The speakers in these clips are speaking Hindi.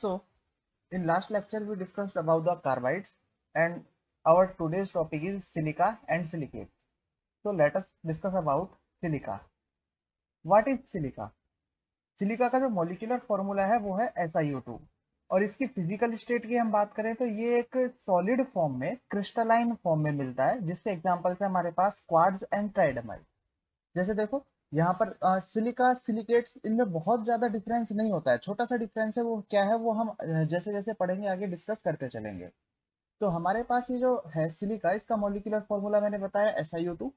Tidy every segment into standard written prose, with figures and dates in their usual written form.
So, in last lecture we discussed about the carbides and our today's topic is silica and silicates. So let us discuss about silica. What is silica? Silica का जो मॉलिक्यूलर फॉर्मूला है वो है SiO2 और इसकी फिजिकल स्टेट की हम बात करें तो ये एक सॉलिड फॉर्म में क्रिस्टलाइन फॉर्म में मिलता है जिसके एग्जांपल्स है हमारे पास क्वार्ट्ज एंड ट्राइडेमाइड। जैसे देखो यहाँ पर सिलिका सिलिकेट्स इनमें बहुत ज्यादा डिफरेंस नहीं होता है, छोटा सा डिफरेंस है। वो क्या है वो हम जैसे जैसे पढ़ेंगे आगे डिस्कस करते चलेंगे। तो हमारे पास ये जो है सिलिका, इसका मॉलिक्यूलर फॉर्मूला मैंने बताया SiO2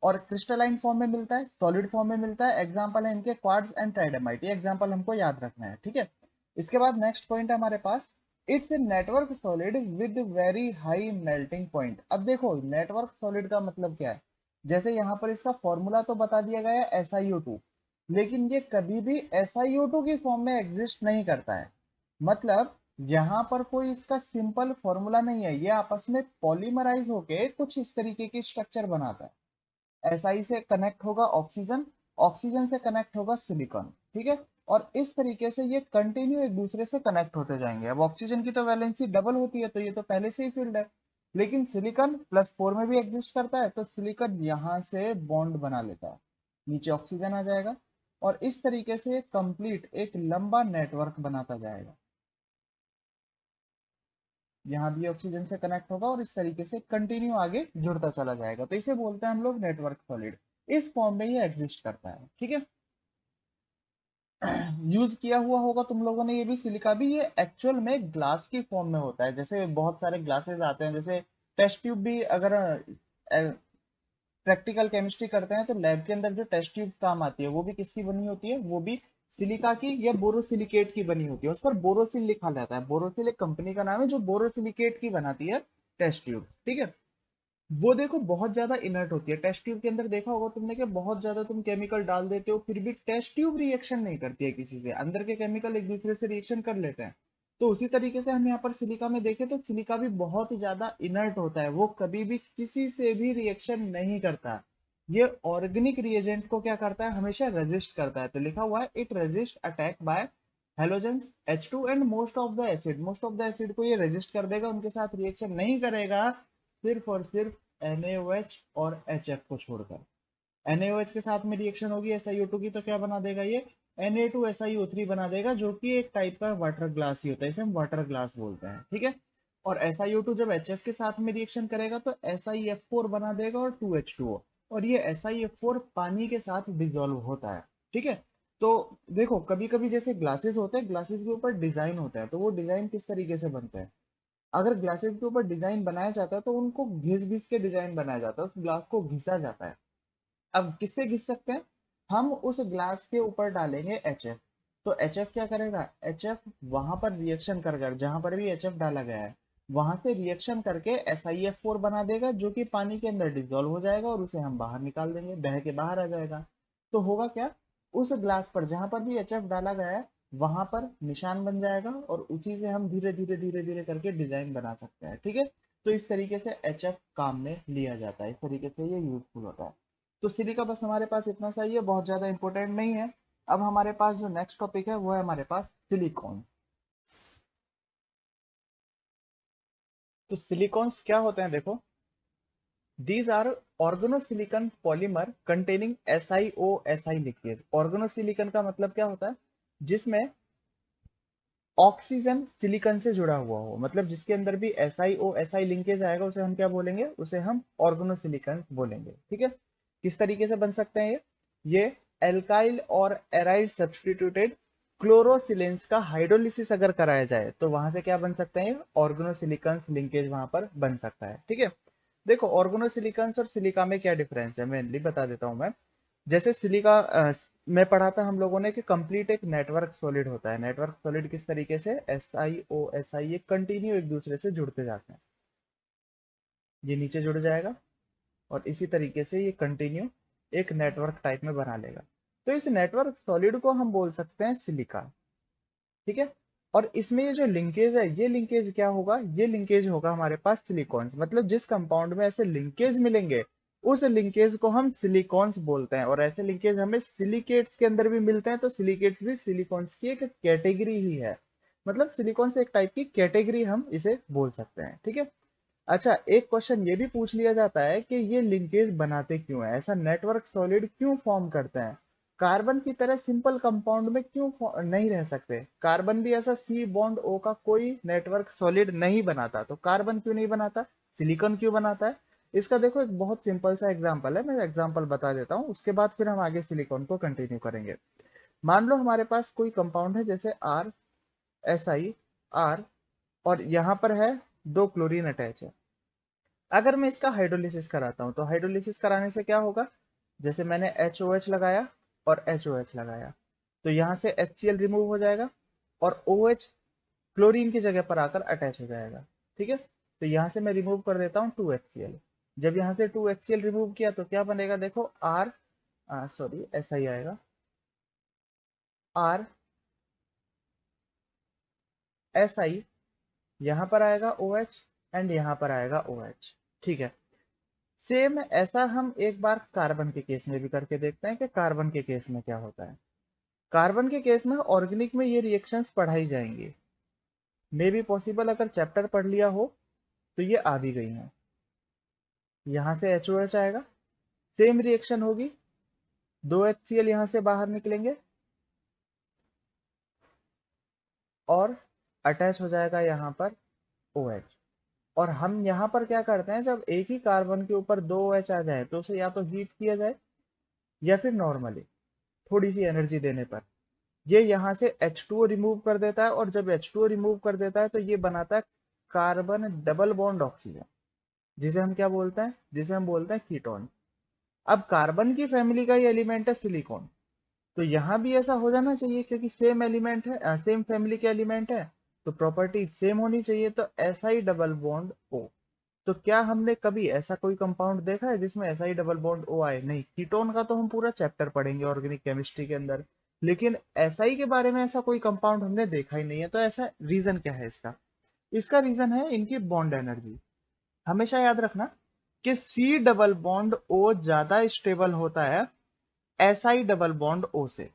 और क्रिस्टलाइन फॉर्म में मिलता है, सॉलिड फॉर्म में मिलता है। एग्जांपल है इनके क्वार्ट्ज एंड ट्राइडेमाइट, ये एग्जांपल हमको याद रखना है, ठीक है। इसके बाद नेक्स्ट पॉइंट है हमारे पास, it's a network solid with very high melting point. अब देखो नेटवर्क सॉलिड का मतलब क्या है, जैसे यहाँ पर इसका फॉर्मूला तो बता दिया गया है SiO2, लेकिन ये कभी भी SiO2 की फॉर्म में एग्जिस्ट नहीं करता है। मतलब यहाँ पर कोई इसका सिंपल फॉर्मूला नहीं है, ये आपस में पॉलीमराइज होके कुछ इस तरीके की स्ट्रक्चर बनाता है। Si से कनेक्ट होगा ऑक्सीजन, ऑक्सीजन से कनेक्ट होगा सिलिकॉन, ठीक है। और इस तरीके से ये कंटिन्यू एक दूसरे से कनेक्ट होते जाएंगे। अब ऑक्सीजन की तो वैलेंसी डबल होती है तो ये तो पहले से ही फिल्ड है, लेकिन सिलिकॉन +4 में भी एग्जिस्ट करता है तो सिलिकॉन यहाँ से बॉन्ड बना लेता है, नीचे ऑक्सीजन आ जाएगा और इस तरीके से कंप्लीट एक लंबा नेटवर्क बनाता जाएगा। यहाँ भी ऑक्सीजन से कनेक्ट होगा और इस तरीके से कंटिन्यू आगे जुड़ता चला जाएगा, तो इसे बोलते हैं हम लोग नेटवर्क सॉलिड। इस फॉर्म में ये एग्जिस्ट करता है, ठीक है। यूज किया हुआ होगा तुम लोगों ने ये भी, सिलिका भी। ये एक्चुअल में ग्लास की फॉर्म में होता है, जैसे बहुत सारे ग्लासेस आते हैं, जैसे टेस्ट ट्यूब भी अगर प्रैक्टिकल केमिस्ट्री करते हैं तो लैब के अंदर जो टेस्ट ट्यूब काम आती है वो भी किसकी बनी होती है, वो भी सिलिका की या बोरोसिलिकेट की बनी होती है। उस पर बोरोसिल लिखा जाता है, बोरोसिल एक कंपनी का नाम है जो बोरोसिलिकेट की बनाती है टेस्ट ट्यूब, ठीक है। वो देखो बहुत ज्यादा इनर्ट होती है टेस्ट ट्यूब के अंदर, देखा होगा तुमने कि बहुत ज्यादा तुम केमिकल डाल देते हो फिर भी टेस्ट ट्यूब रिएक्शन नहीं करती है किसी से, अंदर के केमिकल एक दूसरे से रिएक्शन कर लेते हैं। तो उसी तरीके से हम यहाँ पर सिलिका में देखें तो सिलिका भी बहुत ज्यादा इनर्ट होता है, वो कभी भी किसी से भी रिएक्शन नहीं करता। ये ऑर्गेनिक रिएजेंट को क्या करता है, हमेशा रेजिस्ट करता है। तो लिखा हुआ है it resist attack by halogens H2 and most of the acid, most of the acid को ये रेजिस्ट कर देगा, उनके साथ रिएक्शन नहीं करेगा, सिर्फ और सिर्फ NaOH और HF को छोड़कर। NaOH के साथ में रिएक्शन होगी SiO2 की तो क्या बना देगा ये, Na2SiO3 बना देगा, जो कि एक टाइप का वाटर ग्लास ही होता है, इसे हम वाटर ग्लास बोलते हैं, ठीक है। और SiO2 जब HF के साथ में रिएक्शन करेगा तो SiF4 बना देगा और 2H2O, और ये SiF4 पानी के साथ डिजोल्व होता है, ठीक है। तो देखो कभी कभी जैसे ग्लासेस होते हैं, ग्लासेस के ऊपर डिजाइन होता है, तो वो डिजाइन किस तरीके से बनते हैं, अगर ग्लासेस के ऊपर डिजाइन बनाया जाता है तो उनको घिस घिस के डिजाइन बनाया जाता है, उस ग्लास को घिसा जाता है। अब किससे घिस सकते हैं, हम उस ग्लास के ऊपर डालेंगे HF, तो HF क्या करेगा, HF वहां पर रिएक्शन कर कर, जहां पर भी HF डाला गया है वहां से रिएक्शन करके SiF4 बना देगा, जो कि पानी के अंदर डिजोल्व हो जाएगा और उसे हम बाहर निकाल देंगे, बह के बाहर आ जाएगा। तो होगा क्या, उस ग्लास पर जहां पर भी HF डाला गया है वहां पर निशान बन जाएगा और उसी से हम धीरे धीरे धीरे धीरे करके डिजाइन बना सकते हैं, ठीक है। तो इस तरीके से HF काम में लिया जाता है, इस तरीके से ये यूजफुल होता है। तो सिलिका बस हमारे पास इतना सा ही है, बहुत ज्यादा इंपॉर्टेंट नहीं है। अब हमारे पास जो नेक्स्ट टॉपिक है वो है हमारे पास सिलिकॉन। तो सिलिकॉन्स क्या होते हैं देखो, these are organosilicon polymer containing SiO लिखिए। ऑर्गेनोसिलिकन का मतलब क्या होता है, जिसमें ऑक्सीजन सिलिकॉन से जुड़ा हुआ हो, मतलब जिसके अंदर भी SiO लिंकेज आएगा उसे हम क्या बोलेंगे, उसे हम ऑर्गेनोसिलिकन बोलेंगे, ठीक है। किस तरीके से बन सकते हैं ये एल्काइल और एराइल सब्सटीट्यूटेड क्लोरोसिलेंस का हाइड्रोलिसिस अगर कराया जाए तो वहां से क्या बन सकते हैं, ऑर्गेनोसिलिकन लिंकेज वहां पर बन सकता है, ठीक है। देखो ऑर्गेनोसिलिकन्स और सिलिका में क्या डिफरेंस है मेनली बता देता हूं मैं। जैसे सिलिका में पढ़ा था हम लोगों ने कि कंप्लीट एक नेटवर्क सॉलिड होता है। नेटवर्क सॉलिड किस तरीके से, SiO ये कंटिन्यू एक दूसरे से जुड़ते जाते हैं, ये नीचे जुड़ जाएगा और इसी तरीके से ये कंटिन्यू एक नेटवर्क टाइप में बना लेगा। तो इस नेटवर्क सॉलिड को हम बोल सकते हैं सिलिका, ठीक है। और इसमें ये जो लिंकेज है, ये लिंकेज क्या होगा, ये लिंकेज होगा हमारे पास सिलिकॉन्स, मतलब जिस कंपाउंड में ऐसे लिंकेज मिलेंगे उस लिंकेज को हम सिलिकॉन्स बोलते हैं। और ऐसे लिंकेज हमें सिलिकेट्स के अंदर भी मिलते हैं, तो सिलिकेट्स भी सिलिकॉन्स की एक कैटेगरी ही है। मतलब सिलिकॉन से एक टाइप की कैटेगरी हम इसे बोल सकते हैं, ठीक है। अच्छा, एक क्वेश्चन ये भी पूछ लिया जाता है कि ये लिंकेज बनाते क्यों है, ऐसा नेटवर्क सॉलिड क्यों फॉर्म करते हैं, कार्बन की तरह सिंपल कंपाउंड में क्यों नहीं रह सकते, कार्बन भी ऐसा सी बॉन्ड ओ का कोई नेटवर्क सॉलिड नहीं बनाता, तो कार्बन क्यों नहीं बनाता, सिलिकॉन क्यों बनाता है। इसका देखो एक बहुत सिंपल सा एग्जांपल है, मैं एग्जांपल बता देता हूँ, उसके बाद फिर हम आगे सिलिकॉन को कंटिन्यू करेंगे। मान लो हमारे पास कोई कंपाउंड है जैसे आर, एस आई, आर, और यहाँ पर है दो क्लोरीन अटैच है। अगर मैं इसका हाइड्रोलिसिस कराता हूँ तो हाइड्रोलिसिस कराने से क्या होगा, जैसे मैंने HOH लगाया और HOH लगाया, तो यहाँ से HCl रिमूव हो जाएगा और OH क्लोरीन की जगह पर आकर अटैच हो जाएगा, ठीक है। तो यहाँ से मैं रिमूव कर देता हूँ 2HCl। जब यहाँ से 2HCl रिमूव किया तो क्या बनेगा, देखो आर, सॉरी ऐसा ही आएगा, आर एस आई, यहाँ पर आएगा OH एंड यहाँ पर आएगा OH, ठीक है। सेम ऐसा हम एक बार कार्बन के केस में भी करके देखते हैं कि कार्बन के केस में क्या होता है। कार्बन के केस में ऑर्गेनिक में ये रिएक्शंस पढ़ाई जाएंगी, मे बी पॉसिबल अगर चैप्टर पढ़ लिया हो तो ये आ भी गई हैं। यहाँ से HOH आएगा, सेम रिएक्शन होगी, 2HCl यहाँ से बाहर निकलेंगे और अटैच हो जाएगा यहाँ पर OH। और हम यहाँ पर क्या करते हैं, जब एक ही कार्बन के ऊपर दो OH आ जाए तो उसे या तो हीट किया जाए या फिर नॉर्मली थोड़ी सी एनर्जी देने पर ये यहाँ से H2O रिमूव कर देता है, और जब H2O रिमूव कर देता है तो ये बनाता है कार्बन डबल बॉन्ड ऑक्सीजन, जिसे हम क्या बोलते हैं, जिसे हम बोलते हैं कीटोन। अब कार्बन की फैमिली का ये एलिमेंट है सिलिकॉन, तो यहाँ भी ऐसा हो जाना चाहिए क्योंकि सेम एलिमेंट है, सेम फैमिली के एलिमेंट है, तो प्रॉपर्टी सेम होनी चाहिए, तो SI डबल बॉन्ड O। तो क्या हमने कभी ऐसा कोई कंपाउंड देखा है जिसमें SI डबल बॉन्ड O आए, नहीं। कीटोन का तो हम पूरा चैप्टर पढ़ेंगे ऑर्गेनिक केमिस्ट्री के अंदर, लेकिन SI के बारे में ऐसा कोई कंपाउंड हमने देखा ही नहीं है। तो ऐसा रीजन क्या है इसका, इसका रीजन है इनकी बॉन्ड एनर्जी। हमेशा याद रखना कि C डबल बॉन्ड O ज्यादा स्टेबल होता है SI डबल बॉन्ड O से,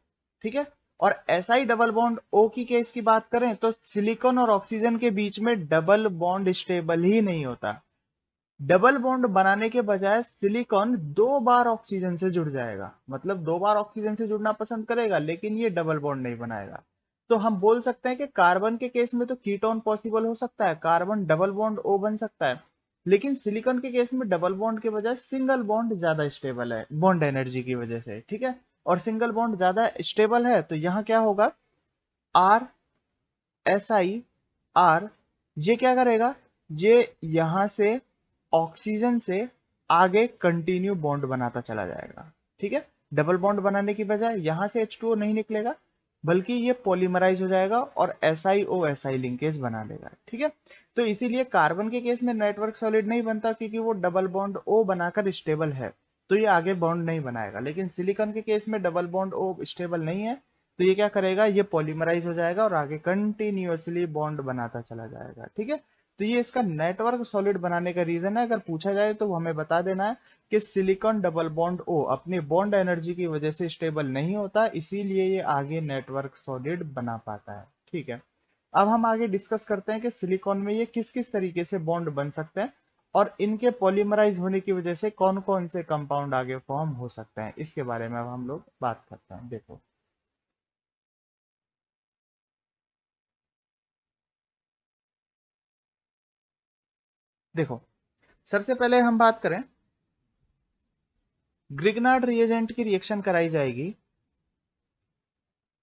ठीक है। और SI डबल बॉन्ड O की केस की बात करें तो सिलिकॉन और ऑक्सीजन के बीच में डबल बॉन्ड स्टेबल ही नहीं होता। डबल बॉन्ड बनाने के बजाय सिलिकॉन दो बार ऑक्सीजन से जुड़ जाएगा, मतलब दो बार ऑक्सीजन से जुड़ना पसंद करेगा, लेकिन ये डबल बॉन्ड नहीं बनाएगा। तो हम बोल सकते हैं कि कार्बन के केस में तो कीटोन पॉसिबल हो सकता है, कार्बन डबल बॉन्ड O बन सकता है, लेकिन सिलिकॉन के केस में डबल बॉन्ड के बजाय सिंगल बॉन्ड ज्यादा स्टेबल है बॉन्ड एनर्जी की वजह से, ठीक है। और सिंगल बॉन्ड ज्यादा स्टेबल है तो यहाँ क्या होगा, आर, SI, आर, ये क्या करेगा, ये यहां से ऑक्सीजन से आगे कंटिन्यू बॉन्ड बनाता चला जाएगा, ठीक है। डबल बॉन्ड बनाने की बजाय यहां से H2O नहीं निकलेगा, बल्कि ये पॉलीमराइज हो जाएगा और SiO SI लिंकेज बना लेगा, ठीक है। तो इसीलिए कार्बन के केस में नेटवर्क सॉलिड नहीं बनता क्योंकि वो डबल बॉन्ड O बनाकर स्टेबल है, तो ये आगे बॉन्ड नहीं बनाएगा। लेकिन सिलिकॉन के केस में डबल बॉन्ड O स्टेबल नहीं है, तो ये क्या करेगा, ये पॉलीमराइज हो जाएगा और आगे कंटिन्यूअसली बॉन्ड बनाता चला जाएगा, ठीक है। तो ये इसका नेटवर्क सॉलिड बनाने का रीजन है। अगर पूछा जाए तो हमें बता देना है कि सिलिकॉन डबल बॉन्ड O अपनी बॉन्ड एनर्जी की वजह से स्टेबल नहीं होता, इसीलिए ये आगे नेटवर्क सॉलिड बना पाता है, ठीक है। अब हम आगे डिस्कस करते हैं कि सिलिकॉन में ये किस किस तरीके से बॉन्ड बन सकते हैं और इनके पॉलीमराइज होने की वजह से कौन कौन से कंपाउंड आगे फॉर्म हो सकते हैं, इसके बारे में अब हम लोग बात करते हैं। देखो देखो सबसे पहले हम बात करें, ग्रिग्नार्ड रिएजेंट की रिएक्शन कराई जाएगी।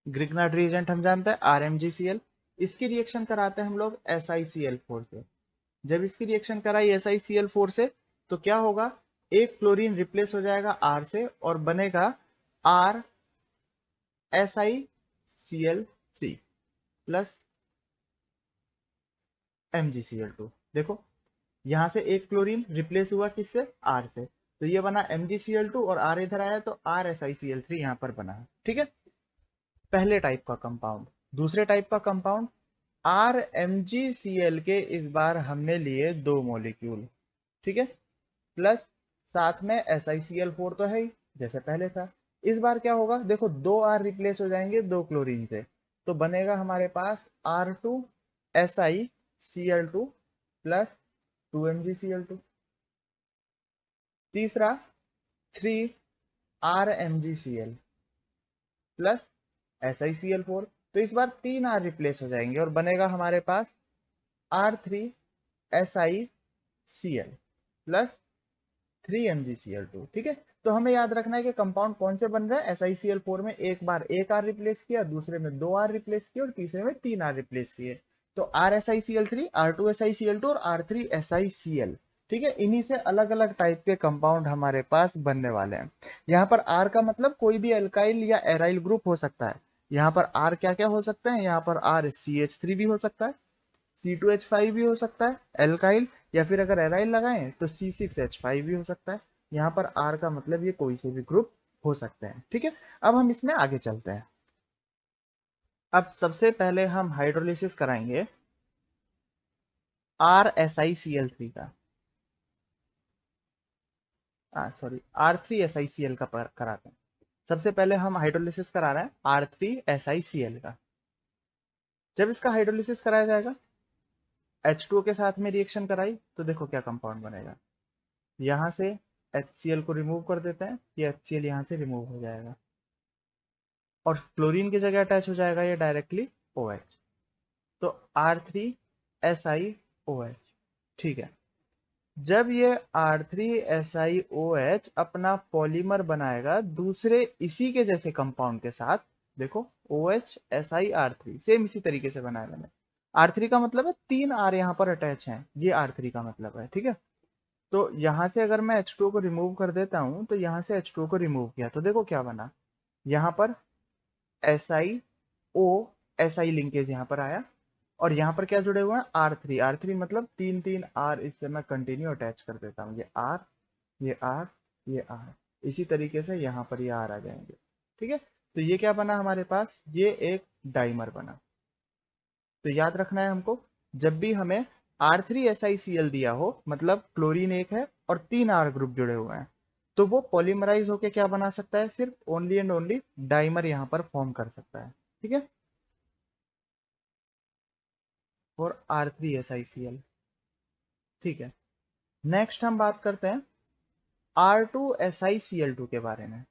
ग्रिग्नार्ड रिएजेंट हम जानते हैं RmGCl, इसकी रिएक्शन कराते हैं हम लोग SiCl4 से। जब इसकी रिएक्शन कराई SiCl4 से तो क्या होगा, एक क्लोरीन रिप्लेस हो जाएगा R से और बनेगा R SiCl3 प्लस MgCl2। देखो यहां से एक क्लोरीन रिप्लेस हुआ किससे, R से, तो ये बना MgCl2 और R इधर आया तो RSiCl3 यहां पर बना है, ठीक है। पहले टाइप का कंपाउंड। दूसरे टाइप का कंपाउंड, RmGCl के इस बार हमने लिए दो मॉलिक्यूल, ठीक है, प्लस साथ में SiCl4 तो है ही जैसे पहले था। इस बार क्या होगा, देखो दो R रिप्लेस हो जाएंगे दो क्लोरीन से, तो बनेगा हमारे पास R2SiCl2 प्लस 2MgCl2। तीसरा 3RMgCl प्लस SiCl4। तो इस बार 3 R रिप्लेस हो जाएंगे और बनेगा हमारे पास R3SiCl प्लस 3MgCl2। ठीक है, तो हमें याद रखना है कि कंपाउंड कौन से बन रहे हैं। SiCl4 में एक बार एक R रिप्लेस किया, दूसरे में 2 R रिप्लेस किए और तीसरे में 3 R रिप्लेस किए। तो RSiCl3, R2SiCl2 और R3SiCl। ठीक है, इन्हीं से अलग अलग टाइप के कंपाउंड हमारे पास बनने वाले हैं। यहाँ पर R का मतलब कोई भी एल्काइल या एराइल ग्रुप हो सकता है। यहाँ पर R क्या क्या हो सकते हैं, यहाँ पर R CH3 भी हो सकता है, C2H5 भी हो सकता है एल्काइल, या फिर अगर एराइल लगाएं तो C6H5 भी हो सकता है। यहाँ पर R का मतलब ये कोई से भी ग्रुप हो सकते हैं। ठीक है, अब हम इसमें आगे चलते हैं। अब सबसे पहले हम हाइड्रोलिसिस कराएंगे RSiCl3 का, सॉरी R3SiCl का कराते हैं। सबसे पहले हम हाइड्रोलिसिस करा रहे हैं R3SiCl का। जब इसका हाइड्रोलिसिस कराया जाएगा, H2O के साथ में रिएक्शन कराई तो देखो क्या कंपाउंड बनेगा। यहां से HCl को रिमूव कर देते हैं, ये HCl यहां से रिमूव हो जाएगा और क्लोरीन की जगह अटैच हो जाएगा ये डायरेक्टली OH। तो R3SiOH। ठीक है, जब ये R3SiOH अपना पॉलीमर बनाएगा दूसरे इसी के जैसे कंपाउंड के साथ, देखो OH SiR3 सेम इसी तरीके से बनाया मैंने। R3 का मतलब है 3 R यहाँ पर अटैच हैं, ये R3 का मतलब है। ठीक है, तो यहां से अगर मैं H2O को रिमूव कर देता हूं तो यहां से H2O को रिमूव किया तो देखो क्या बना। यहाँ पर SiO SI लिंकेज यहाँ पर आया और यहाँ पर क्या जुड़े हुए हैं R3। R3 मतलब 3 3 R, इससे मैं कंटिन्यू अटैच कर देता हूँ। ये R, ये R, ये R, इसी तरीके से यहाँ पर ये R आ जाएंगे। ठीक है, तो ये क्या बना हमारे पास, ये एक डाइमर बना। तो याद रखना है हमको, जब भी हमें R3SiCl दिया हो मतलब क्लोरीन एक है और 3 R ग्रुप जुड़े हुए हैं, तो वो पॉलीमराइज होके क्या बना सकता है, सिर्फ ओनली एंड ओनली डाइमर यहाँ पर फॉर्म कर सकता है। ठीक है, और R3SiCl। ठीक है, नेक्स्ट हम बात करते हैं R2SiCl2 के बारे में।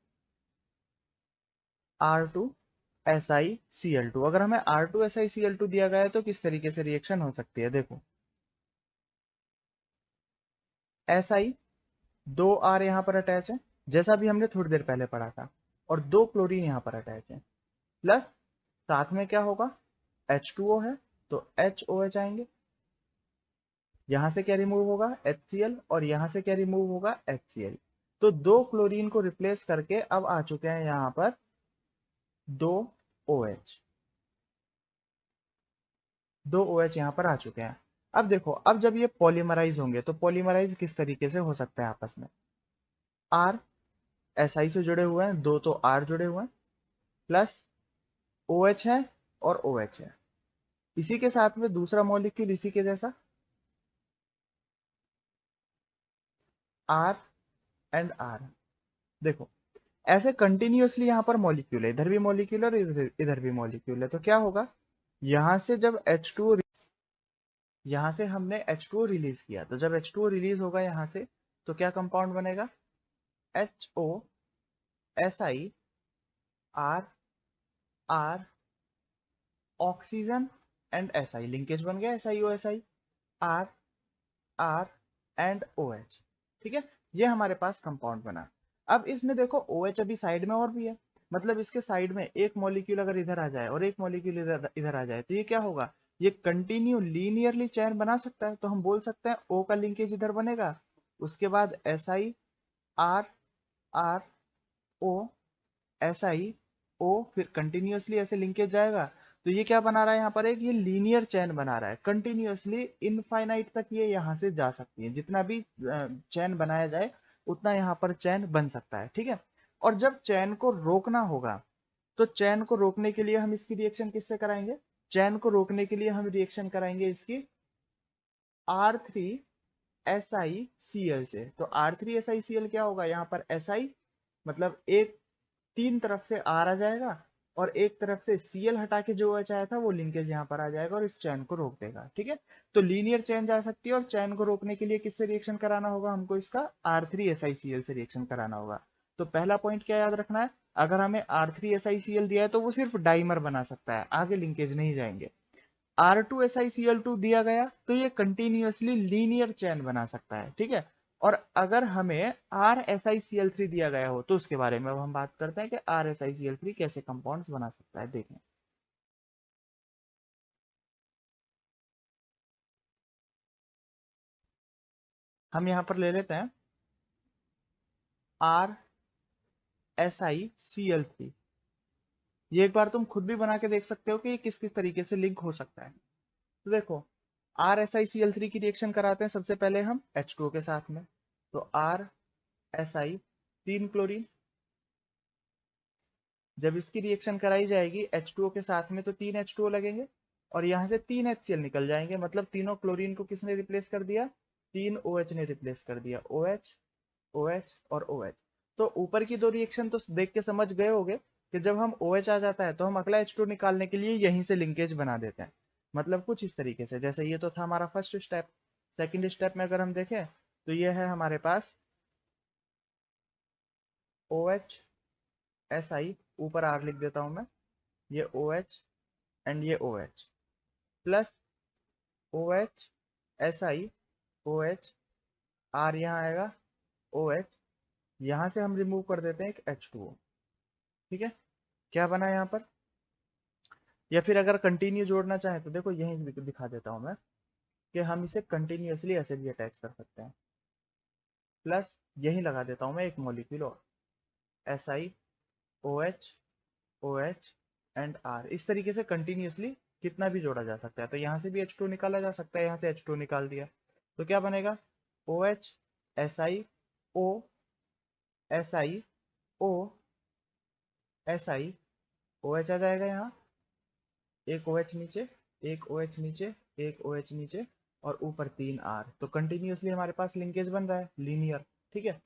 R2SiCl2, अगर हमें R2SiCl2 दिया गया है तो किस तरीके से रिएक्शन हो सकती है, देखो Si 2 R यहाँ पर अटैच है जैसा भी हमने थोड़ी देर पहले पढ़ा था, और 2 क्लोरीन यहाँ पर अटैच है, प्लस साथ में क्या होगा, H2O है तो HOH आएंगे। यहां से क्या रिमूव होगा, HCl, और यहां से क्या रिमूव होगा, HCl। तो 2 क्लोरीन को रिप्लेस करके अब आ चुके हैं यहां पर 2 OH। 2 OH यहाँ पर आ चुके हैं। अब देखो, अब जब ये पॉलीमराइज होंगे तो पॉलीमराइज किस तरीके से हो सकता है आपस में, R SI से जुड़े हुए हैं, दो तो R जुड़े हुए हैं, प्लस OH है और OH है, इसी के साथ में दूसरा मॉलिक्यूल इसी के जैसा R एंड R। देखो ऐसे कंटिन्यूअसली यहाँ पर मॉलिक्यूल है, इधर भी मॉलिक्यूल और इधर भी मॉलिक्यूल है, तो क्या होगा, यहां से जब H2O, यहां से हमने H2O रिलीज किया, तो जब H2O रिलीज होगा यहां से तो क्या कंपाउंड बनेगा, HO SI R R oxygen and SI, linkage बन गया SiO SI R R and OH। ठीक है, ये हमारे पास कंपाउंड बना। अब इसमें देखो OH अभी साइड में और भी है, मतलब इसके साइड में एक मॉलिक्यूल अगर इधर आ जाए और एक मॉलिक्यूल इधर इधर आ जाए तो ये क्या होगा, ये कंटिन्यू लीनियरली चेन बना सकता है। तो हम बोल सकते हैं O का लिंकेज इधर बनेगा, उसके बाद SI R R O SI O, फिर कंटिन्यूअसली ऐसे लिंकेज जाएगा। तो ये क्या बना रहा है यहाँ पर, एक ये लीनियर चेन बना रहा है कंटिन्यूअसली, इनफाइनाइट तक ये यहाँ से जा सकती है, जितना भी चेन बनाया जाए उतना यहाँ पर चेन बन सकता है। ठीक है, और जब चेन को रोकना होगा तो चेन को रोकने के लिए हम इसकी रिएक्शन किससे कराएंगे, चेन को रोकने के लिए हम रिएक्शन कराएंगे इसकी R3SiCl से। तो R3SiCl क्या होगा, यहाँ पर SI मतलब एक, तीन तरफ से R आ जाएगा और एक तरफ से Cl हटा के जो OH आया था वो लिंकेज यहाँ पर आ जाएगा और इस चैन को रोक देगा। ठीक है, तो लीनियर चेन जा सकती है और चैन को रोकने के लिए किससे रिएक्शन कराना होगा हमको, इसका R3SiCl से रिएक्शन कराना होगा। तो पहला पॉइंट क्या याद रखना है, अगर हमें R3SiCl दिया है तो वो सिर्फ डाइमर बना सकता है, आगे लिंकेज नहीं जाएंगे। R2SiCl2 दिया गया तो ये कंटिन्यूअसली लीनियर चेन बना सकता है। ठीक है, और अगर हमें RSiCl3 दिया गया हो तो उसके बारे में अब हम बात करते हैं कि RSiCl3 कैसे कंपाउंड्स बना सकता है। देखें, हम यहां पर ले लेते हैं RSiCl3। ये एक बार तुम खुद भी बना के देख सकते हो कि ये किस किस तरीके से लिंक हो सकता है। तो देखो, RSiCl3 की रिएक्शन कराते हैं सबसे पहले हम H2O के साथ में। तो RSi 3 क्लोरीन, जब इसकी रिएक्शन कराई जाएगी H2O के साथ में तो 3 H2O लगेंगे और यहाँ से 3 HCl निकल जाएंगे, मतलब तीनों क्लोरीन को किसने रिप्लेस कर दिया, 3 OH ने रिप्लेस कर दिया, OH OH और OH। तो ऊपर की दो रिएक्शन तो देख के समझ गए होंगे कि जब हम OH आ जाता है तो हम अगला H2 निकालने के लिए यहीं से लिंकेज बना देते हैं। मतलब कुछ इस तरीके से, जैसे ये तो था हमारा फर्स्ट स्टेप। सेकंड स्टेप में अगर हम देखें तो ये है हमारे पास OH SI, ऊपर R लिख देता हूं मैं, ये OH एंड ये OH plus OH SI OH, R यहाँ आएगा, OH यहाँ से हम रिमूव कर देते हैं एक H2O। ठीक है, क्या बना यहाँ पर, या फिर अगर कंटिन्यू जोड़ना चाहे तो देखो यहीं दिखा देता हूं मैं कि हम इसे कंटिन्यूअसली ऐसे भी अटैच कर सकते हैं। प्लस यहीं लगा देता हूं मैं एक मॉलिक्यूल और, SI OH OH and R, इस तरीके से कंटिन्यूअसली कितना भी जोड़ा जा सकता है। तो यहाँ से भी H2 निकाला जा सकता है, यहाँ से H2 निकाल दिया तो क्या बनेगा, OH SI O SI O SI OH आ जाएगा यहाँ, एक OH नीचे, एक OH नीचे, एक OH नीचे और ऊपर 3 R। तो कंटिन्यूअसली हमारे पास लिंकेज बन रहा है लीनियर। ठीक है,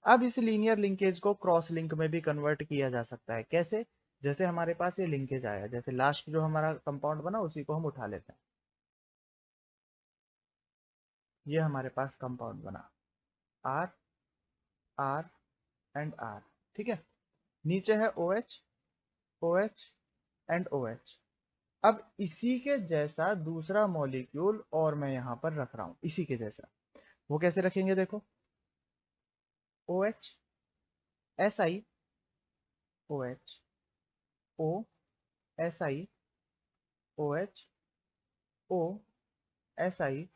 अब इस लीनियर लिंकेज को क्रॉस लिंक में भी कन्वर्ट किया जा सकता है। कैसे, जैसे हमारे पास ये लिंकेज आया, जैसे लास्ट जो हमारा कंपाउंड बना उसी को हम उठा लेते हैं। ये हमारे पास कंपाउंड बना R R एंड R। ठीक है, नीचे है OH OH एंड OH। अब इसी के जैसा दूसरा मॉलिक्यूल और मैं यहां पर रख रहा हूं, इसी के जैसा। वो कैसे रखेंगे, देखो, OH SI OH O SI OH O SI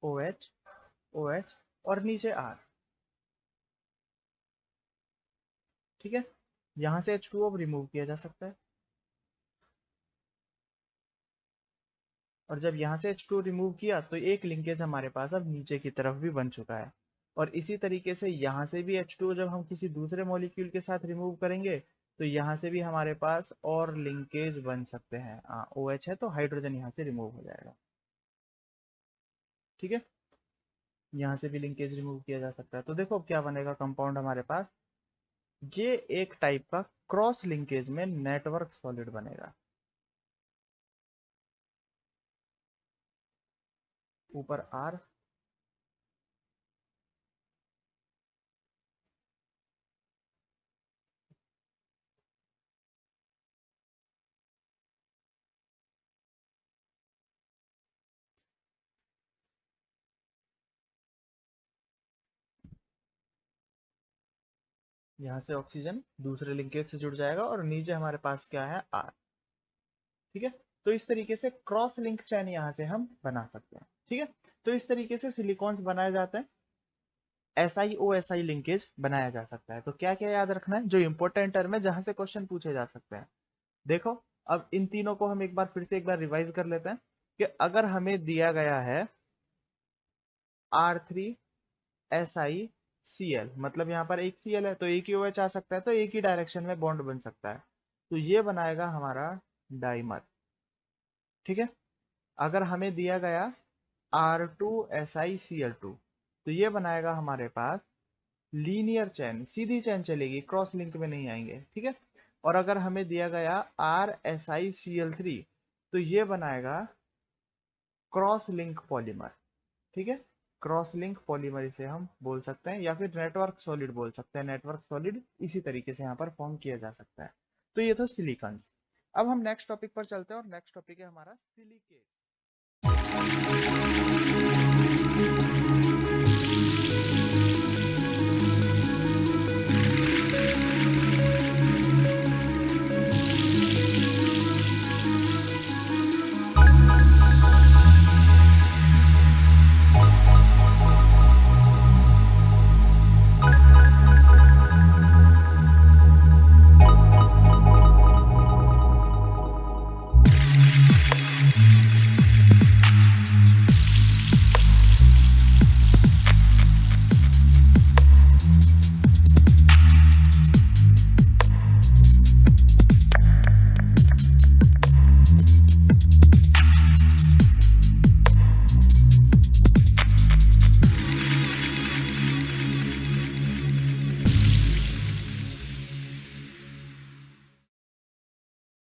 OH OH और नीचे R। ठीक है, यहां से H2O अब रिमूव किया जा सकता है और जब यहाँ से H2 रिमूव किया तो एक लिंकेज हमारे पास अब नीचे की तरफ भी बन चुका है। और इसी तरीके से यहाँ से भी H2 जब हम किसी दूसरे मॉलिक्यूल के साथ रिमूव करेंगे तो यहाँ से भी हमारे पास और लिंकेज बन सकते हैं। OH है तो हाइड्रोजन यहाँ से रिमूव हो जाएगा। ठीक है, यहाँ से भी लिंकेज रिमूव किया जा सकता है। तो देखो क्या बनेगा कंपाउंड हमारे पास, ये एक टाइप का क्रॉस लिंकेज में नेटवर्क सॉलिड बनेगा। ऊपर R, यहाँ से ऑक्सीजन दूसरे लिंकेज से जुड़ जाएगा और नीचे हमारे पास क्या है, R। ठीक है, तो इस तरीके से क्रॉस लिंक चैन यहाँ से हम बना सकते हैं। ठीक है, तो इस तरीके से सिलिकॉन्स बनाए जाते हैं, SiO-Si लिंकेज बनाया जा सकता है। तो क्या क्या याद रखना है जो इंपॉर्टेंट टर्म है जहां से क्वेश्चन पूछे जा सकते हैं। देखो, अब इन तीनों को हम एक बार फिर से एक बार रिवाइज कर लेते हैं कि अगर हमें दिया गया है R3SiCl, मतलब यहाँ पर एक Cl है तो एक ही OH आ सकता है, तो एक ही डायरेक्शन में बॉन्ड बन सकता है, तो ये बनाएगा हमारा डाइमर। ठीक है, अगर हमें दिया गया R2SiCl2 तो ये बनाएगा हमारे पास लीनियर चेन, सीधी चेन चलेगी, क्रॉस लिंक में नहीं आएंगे। ठीक है, और अगर हमें दिया गया RSiCl3, तो ये बनाएगा क्रॉस लिंक पॉलीमर। ठीक है, क्रॉस लिंक पॉलीमर इसे हम बोल सकते हैं, या फिर नेटवर्क सॉलिड बोल सकते हैं। नेटवर्क सॉलिड इसी तरीके से यहाँ पर फॉर्म किया जा सकता है। तो ये तो सिलिकॉन्स। अब हम नेक्स्ट टॉपिक पर चलते हैं, और नेक्स्ट टॉपिक है हमारा सिलिकेट।